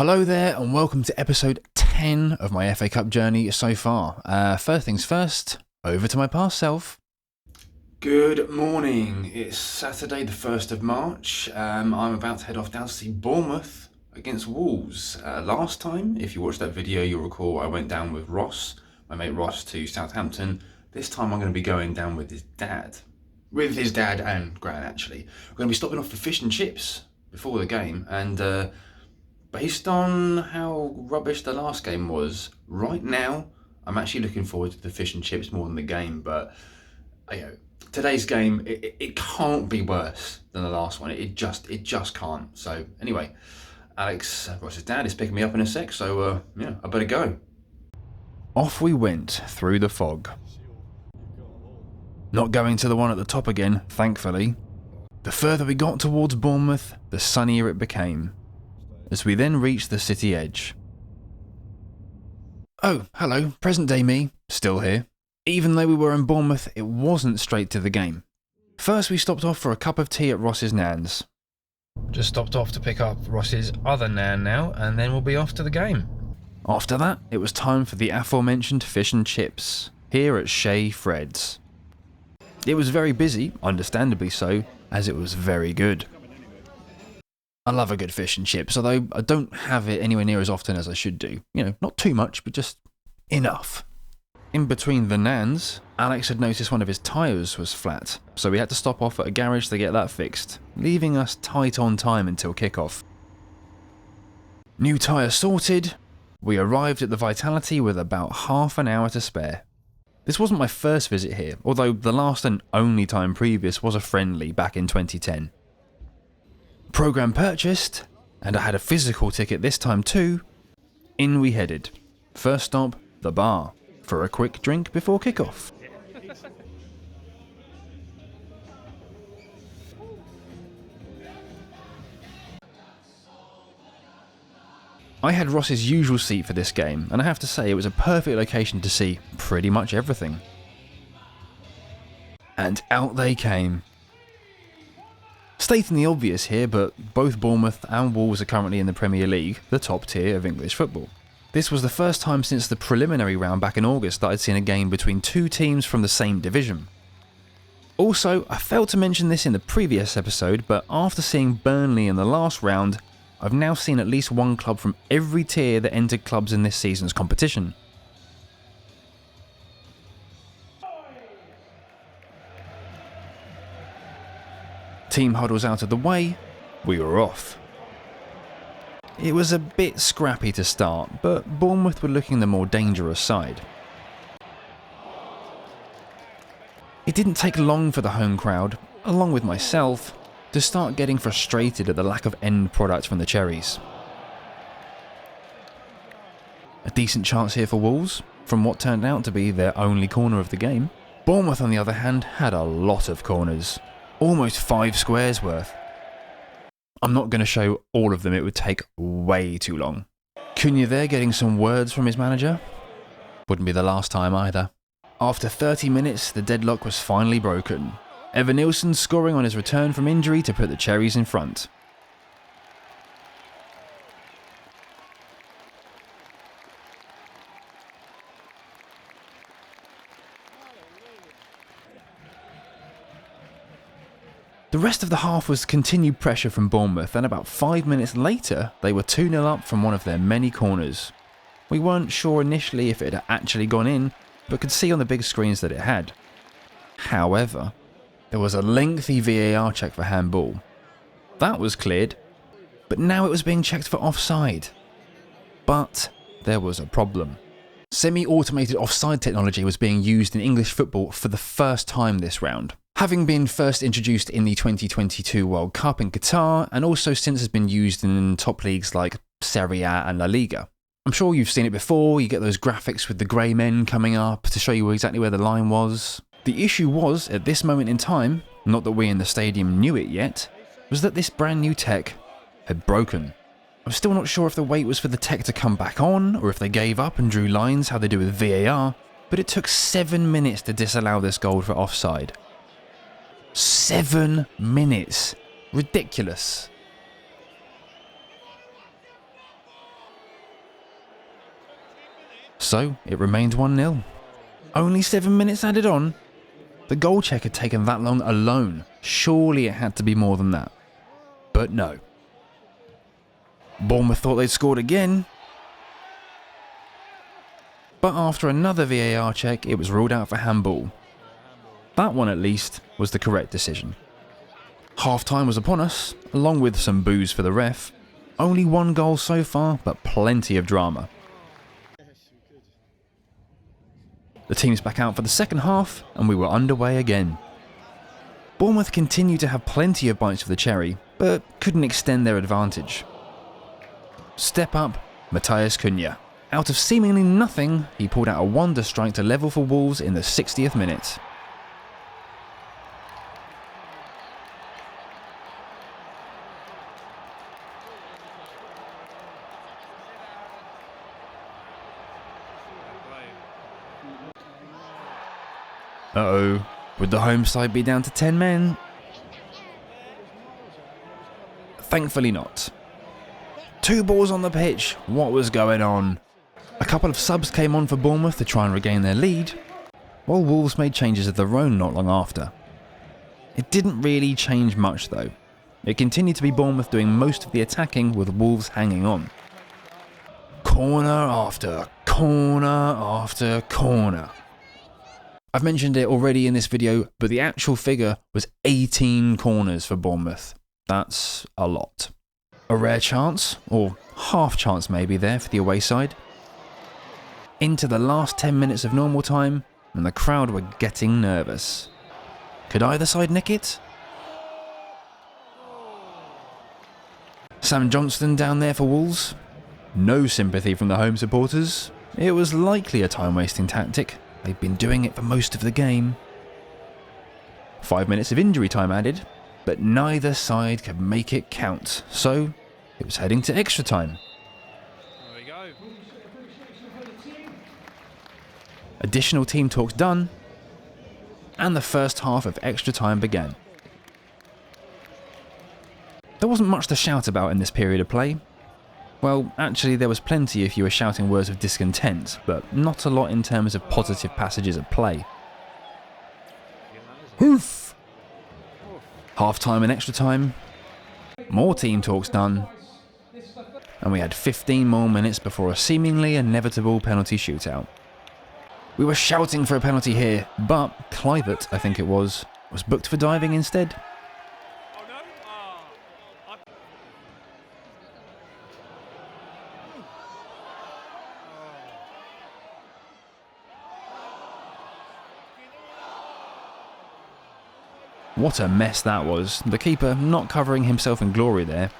Hello there and welcome to episode 10 of my FA Cup journey so far. First things first, over to my past self. Good morning, it's Saturday the 1st of March. I'm about to head off down to see Bournemouth against Wolves. Last time, if you watched that video, you'll recall I went down with Ross, my mate Ross, to Southampton. This time I'm going to be going down with his dad. With his dad and Gran, actually. We're going to be stopping off for fish and chips before the game, and based on how rubbish the last game was, right now, I'm actually looking forward to the fish and chips more than the game. But today's game, it can't be worse than the last one. It just can't. So anyway, Alex, Ross's dad, is picking me up in a sec. So I better go. Off we went through the fog. Not going to the one at the top again, thankfully. The further we got towards Bournemouth, the sunnier it became, as we then reached the city edge. Oh, hello, present day me, still here. Even though we were in Bournemouth, it wasn't straight to the game. First we stopped off for a cup of tea at Ross's nan's. Just stopped off to pick up Ross's other nan now, and then we'll be off to the game. After that, it was time for the aforementioned fish and chips, here at Chez Fred's. It was very busy, understandably so, as it was very good. I love a good fish and chips, although I don't have it anywhere near as often as I should do. You know, not too much, but just enough. In between the nans, Alex had noticed one of his tyres was flat, so we had to stop off at a garage to get that fixed, leaving us tight on time until kickoff. New tyre sorted, we arrived at the Vitality with about half an hour to spare. This wasn't my first visit here, although the last and only time previous was a friendly back in 2010. Programme purchased, and I had a physical ticket this time too. In we headed. First stop, the bar, for a quick drink before kickoff. I had Ross's usual seat for this game, and I have to say it was a perfect location to see pretty much everything. And out they came. Stating the obvious here, but both Bournemouth and Wolves are currently in the Premier League, the top tier of English football. This was the first time since the preliminary round back in August that I'd seen a game between two teams from the same division. Also, I failed to mention this in the previous episode, but after seeing Burnley in the last round, I've now seen at least one club from every tier that entered clubs in this season's competition. Team huddles out of the way, we were off. It was a bit scrappy to start, but Bournemouth were looking the more dangerous side. It didn't take long for the home crowd, along with myself, to start getting frustrated at the lack of end product from the Cherries. A decent chance here for Wolves, from what turned out to be their only corner of the game. Bournemouth, on the other hand, had a lot of corners. Almost 5 squares worth. I'm not going to show all of them, it would take way too long. Cunha there getting some words from his manager. Wouldn't be the last time either. After 30 minutes, the deadlock was finally broken. Evan Nilsson scoring on his return from injury to put the Cherries in front. The rest of the half was continued pressure from Bournemouth, and about 5 minutes later, they were 2-0 up from one of their many corners. We weren't sure initially if it had actually gone in, but could see on the big screens that it had. However, there was a lengthy VAR check for handball. That was cleared, but now it was being checked for offside. But there was a problem. Semi-automated offside technology was being used in English football for the first time this round, having been first introduced in the 2022 World Cup in Qatar, and also since has been used in top leagues like Serie A and La Liga. I'm sure you've seen it before, you get those graphics with the grey men coming up to show you exactly where the line was. The issue was, at this moment in time, not that we in the stadium knew it yet, was that this brand new tech had broken. I'm still not sure if the wait was for the tech to come back on, or if they gave up and drew lines how they do with VAR, but it took 7 minutes to disallow this goal for offside. 7 minutes. Ridiculous. So it remained 1-0. Only 7 minutes added on. The goal check had taken that long alone. Surely it had to be more than that. But no. Bournemouth thought they'd scored again. But after another VAR check, it was ruled out for handball. That one, at least, was the correct decision. Half-time was upon us, along with some boos for the ref. Only 1 goal so far, but plenty of drama. The team's back out for the second half, and we were underway again. Bournemouth continued to have plenty of bites of the cherry, but couldn't extend their advantage. Step up, Matheus Cunha. Out of seemingly nothing, he pulled out a wonder strike to level for Wolves in the 60th minute. Uh-oh, would the home side be down to 10 men? Thankfully not. 2 balls on the pitch, what was going on? A couple of subs came on for Bournemouth to try and regain their lead, while Wolves made changes of their own not long after. It didn't really change much though. It continued to be Bournemouth doing most of the attacking with Wolves hanging on. Corner after corner after corner. I've mentioned it already in this video, but the actual figure was 18 corners for Bournemouth. That's a lot. A rare chance, or half chance maybe there for the away side. Into the last 10 minutes of normal time, and the crowd were getting nervous. Could either side nick it? Sam Johnston down there for Wolves. No sympathy from the home supporters. It was likely a time-wasting tactic. They'd been doing it for most of the game. 5 minutes of injury time added, but neither side could make it count, so it was heading to extra time. There we go. Additional team talks done, and the first half of extra time began. There wasn't much to shout about in this period of play. Well, actually there was plenty if you were shouting words of discontent, but not a lot in terms of positive passages at play. Hoof! Half-time and extra time. More team talks done. And we had 15 more minutes before a seemingly inevitable penalty shootout. We were shouting for a penalty here, but Clivert, I think it was booked for diving instead. Oh no! What a mess that was, the keeper not covering himself in glory there.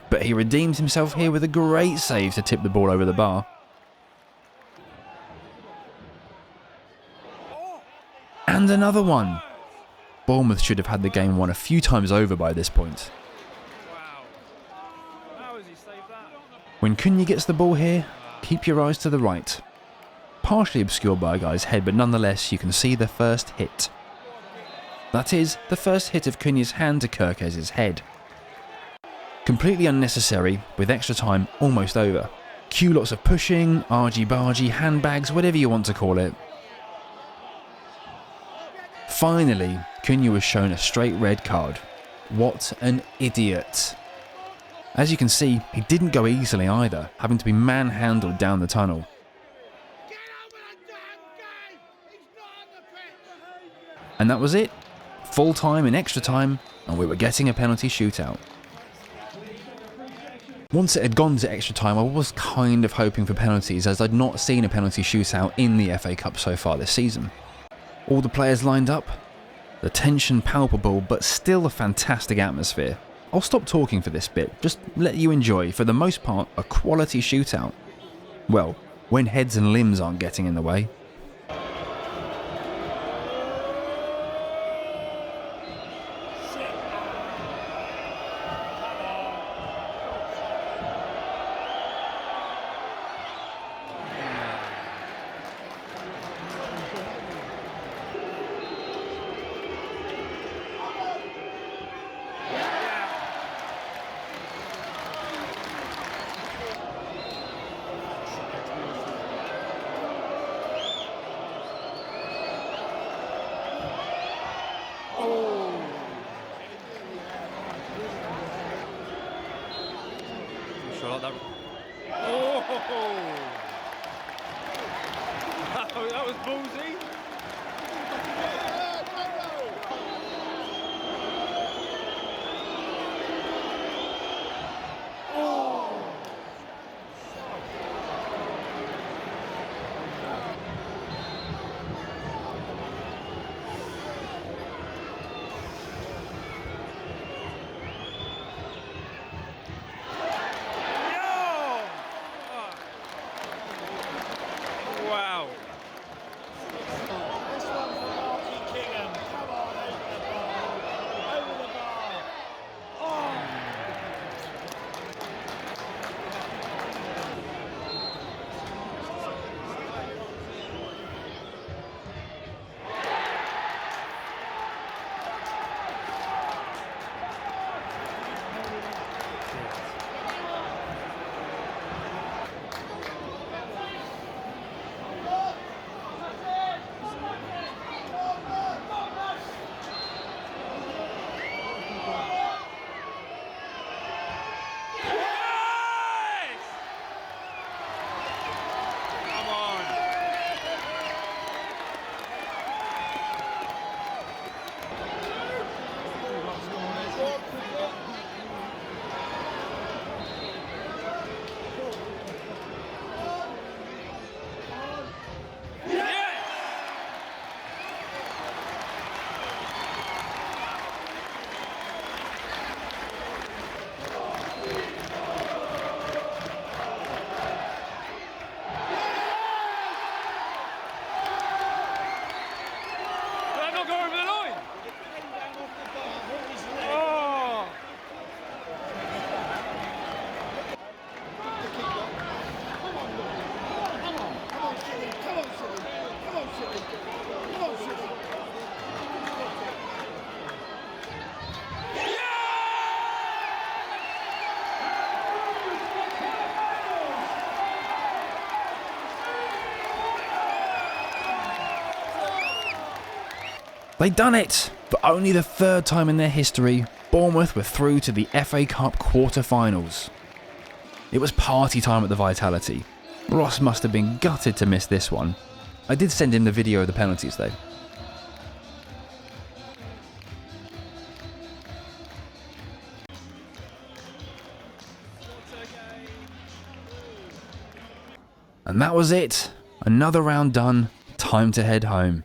But he redeemed himself here with a great save to tip the ball over the bar. And another one! Bournemouth should have had the game won a few times over by this point. Wow. How has he saved that? When Cunha gets the ball here, keep your eyes to the right. Partially obscured by a guy's head, but nonetheless you can see the first hit. That is, the first hit of Cunha's hand to Kerkez's head. Completely unnecessary, with extra time almost over. Cue lots of pushing, argy-bargy, handbags, whatever you want to call it. Finally, Cunha was shown a straight red card. What an idiot. As you can see, he didn't go easily either, having to be manhandled down the tunnel. And that was it. Full time and extra time, and we were getting a penalty shootout. Once it had gone to extra time, I was kind of hoping for penalties, as I'd not seen a penalty shootout in the FA Cup so far this season. All the players lined up, the tension palpable, but still a fantastic atmosphere. I'll stop talking for this bit, just let you enjoy, for the most part, a quality shootout. Well, when heads and limbs aren't getting in the way. Sure, like that. Oh! That was ballsy. Wow. They done it! For only the third time in their history, Bournemouth were through to the FA Cup quarter-finals. It was party time at the Vitality. Ross must have been gutted to miss this one. I did send him the video of the penalties though. And that was it. Another round done. Time to head home.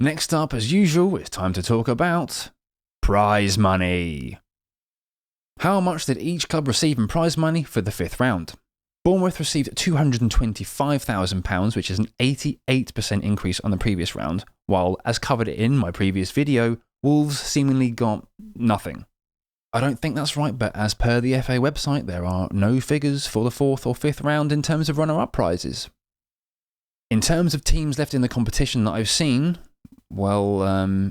Next up, as usual, it's time to talk about prize money. How much did each club receive in prize money for the fifth round? Bournemouth received £225,000, which is an 88% increase on the previous round, while, as covered in my previous video, Wolves seemingly got nothing. I don't think that's right, but as per the FA website, there are no figures for the fourth or fifth round in terms of runner-up prizes. In terms of teams left in the competition that I've seen, well,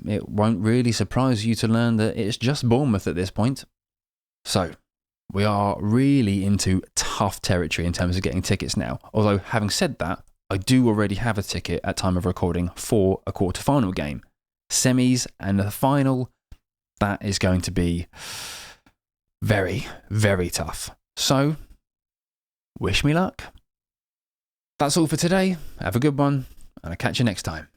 it won't really surprise you to learn that it's just Bournemouth at this point. So, we are really into tough territory in terms of getting tickets now. Although, having said that, I do already have a ticket at time of recording for a quarter-final game. Semis and the final, that is going to be very, very tough. So, wish me luck. That's all for today. Have a good one, and I'll catch you next time.